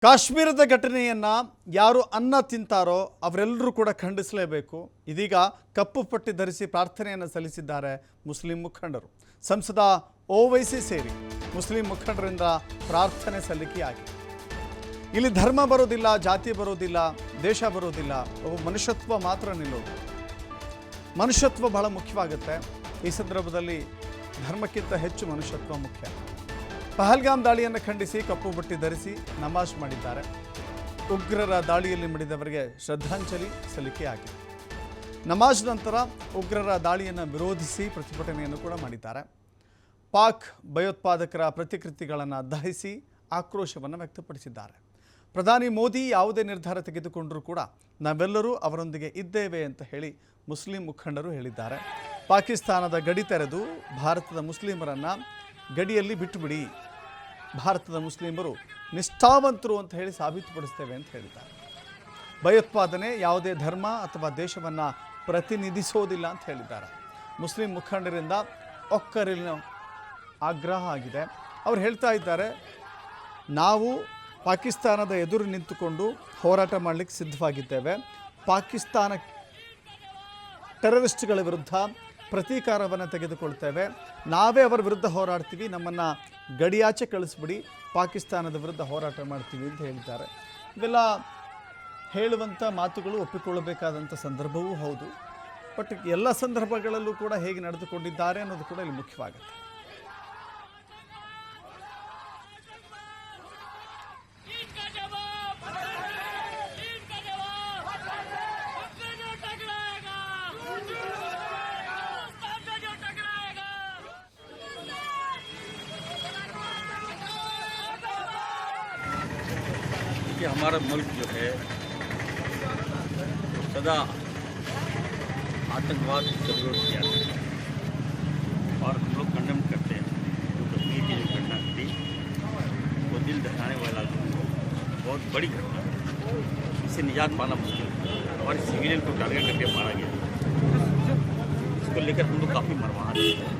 ಕಾಶ್ಮೀರದ ಘಟನೆಯನ್ನು ಯಾರು ಅನ್ನ ತಿಂತಾರೋ ಅವರೆಲ್ಲರೂ ಕೂಡ ಖಂಡಿಸಲೇಬೇಕು. ಇದೀಗ ಕಪ್ಪು ಪಟ್ಟಿ ಧರಿಸಿ ಪ್ರಾರ್ಥನೆಯನ್ನು ಸಲ್ಲಿಸಿದ್ದಾರೆ ಮುಸ್ಲಿಂ ಮುಖಂಡರು. ಸಂಸದ ಓವೈಸಿ ಸೇರಿ ಮುಸ್ಲಿಂ ಮುಖಂಡರಿಂದ ಪ್ರಾರ್ಥನೆ ಸಲ್ಲಿಕೆಯಾಗಿದೆ. ಇಲ್ಲಿ ಧರ್ಮ ಬರೋದಿಲ್ಲ, ಜಾತಿ ಬರೋದಿಲ್ಲ, ದೇಶ ಬರೋದಿಲ್ಲ, ಒಬ್ಬ ಮನುಷ್ಯತ್ವ ಮಾತ್ರ ನಿಲ್ಲೋದು. ಮನುಷ್ಯತ್ವ ಬಹಳ ಮುಖ್ಯವಾಗುತ್ತೆ. ಈ ಸಂದರ್ಭದಲ್ಲಿ ಧರ್ಮಕ್ಕಿಂತ ಹೆಚ್ಚು ಮನುಷ್ಯತ್ವ ಮುಖ್ಯ. ಪಹಲ್ಗಾಮ್ ದಾಳಿಯನ್ನು ಖಂಡಿಸಿ ಕಪ್ಪು ಬಟ್ಟೆ ಧರಿಸಿ ನಮಾಜ್ ಮಾಡಿದ್ದಾರೆ. ಉಗ್ರರ ದಾಳಿಯಲ್ಲಿ ಮಡಿದವರಿಗೆ ಶ್ರದ್ಧಾಂಜಲಿ ಸಲ್ಲಿಕೆಯಾಗಿದೆ. ನಮಾಜ್ ನಂತರ ಉಗ್ರರ ದಾಳಿಯನ್ನು ವಿರೋಧಿಸಿ ಪ್ರತಿಭಟನೆಯನ್ನು ಕೂಡ ಮಾಡಿದ್ದಾರೆ. ಪಾಕ್ ಭಯೋತ್ಪಾದಕರ ಪ್ರತಿಕೃತಿಗಳನ್ನು ದಹಿಸಿ ಆಕ್ರೋಶವನ್ನು ವ್ಯಕ್ತಪಡಿಸಿದ್ದಾರೆ. ಪ್ರಧಾನಿ ಮೋದಿ ಯಾವುದೇ ನಿರ್ಧಾರ ತೆಗೆದುಕೊಂಡರೂ ಕೂಡ ನಾವೆಲ್ಲರೂ ಅವರೊಂದಿಗೆ ಇದ್ದೇವೆ ಅಂತ ಹೇಳಿ ಮುಸ್ಲಿಂ ಮುಖಂಡರು ಹೇಳಿದ್ದಾರೆ. ಪಾಕಿಸ್ತಾನದ ಗಡಿ ತೆರೆದು ಭಾರತದ ಮುಸ್ಲಿಮರನ್ನು ಗಡಿಯಲ್ಲಿ ಬಿಟ್ಟುಬಿಡಿ, ಭಾರತದ ಮುಸ್ಲಿಮರು ನಿಷ್ಠಾವಂತರು ಅಂತ ಹೇಳಿ ಸಾಬೀತುಪಡಿಸ್ತೇವೆ ಅಂತ ಹೇಳಿದ್ದಾರೆ. ಭಯೋತ್ಪಾದನೆ ಯಾವುದೇ ಧರ್ಮ ಅಥವಾ ದೇಶವನ್ನು ಪ್ರತಿನಿಧಿಸೋದಿಲ್ಲ ಅಂತ ಹೇಳಿದ್ದಾರೆ. ಮುಸ್ಲಿಂ ಮುಖಂಡರಿಂದ ಒಕ್ಕರಿನ ಆಗ್ರಹ ಆಗಿದೆ. ಅವರು ಹೇಳ್ತಾ ಇದ್ದಾರೆ, ನಾವು ಪಾಕಿಸ್ತಾನದ ಎದುರು ನಿಂತುಕೊಂಡು ಹೋರಾಟ ಮಾಡಲಿಕ್ಕೆ ಸಿದ್ಧವಾಗಿದ್ದೇವೆ. ಪಾಕಿಸ್ತಾನ ಟೆರರಿಸ್ಟ್ಗಳ ವಿರುದ್ಧ ಪ್ರತೀಕಾರವನ್ನು ತೆಗೆದುಕೊಳ್ತೇವೆ. ನಾವೇ ಅವರ ವಿರುದ್ಧ ಹೋರಾಡ್ತೀವಿ, ನಮ್ಮನ್ನು ಗಡಿಯಾಚೆ ಕಳಿಸ್ಬಿಡಿ, ಪಾಕಿಸ್ತಾನದ ವಿರುದ್ಧ ಹೋರಾಟ ಮಾಡ್ತೀವಿ ಅಂತ ಹೇಳಿದ್ದಾರೆ. ಇವೆಲ್ಲ ಹೇಳುವಂಥ ಮಾತುಗಳು ಒಪ್ಪಿಕೊಳ್ಳಬೇಕಾದಂಥ ಸಂದರ್ಭವೂ ಹೌದು. ಬಟ್ ಎಲ್ಲ ಸಂದರ್ಭಗಳಲ್ಲೂ ಕೂಡ ಹೇಗೆ ನಡೆದುಕೊಂಡಿದ್ದಾರೆ ಅನ್ನೋದು ಕೂಡ ಇಲ್ಲಿ ಮುಖ್ಯವಾಗುತ್ತೆ. कि हमारा मुल्क जो है सदा आतंकवाद से विरोध किया है और हम लोग कंडेम करते हैं। जो कश्मीर की जो घटना थी वो दिल दहलाने वाला बहुत बड़ी घटना है। इससे निजात पाना मुश्किल है। हमारे सिविलियन को टारगेट करके मारा गया, इसको लेकर हम लोग काफ़ी मरवाहा हैं।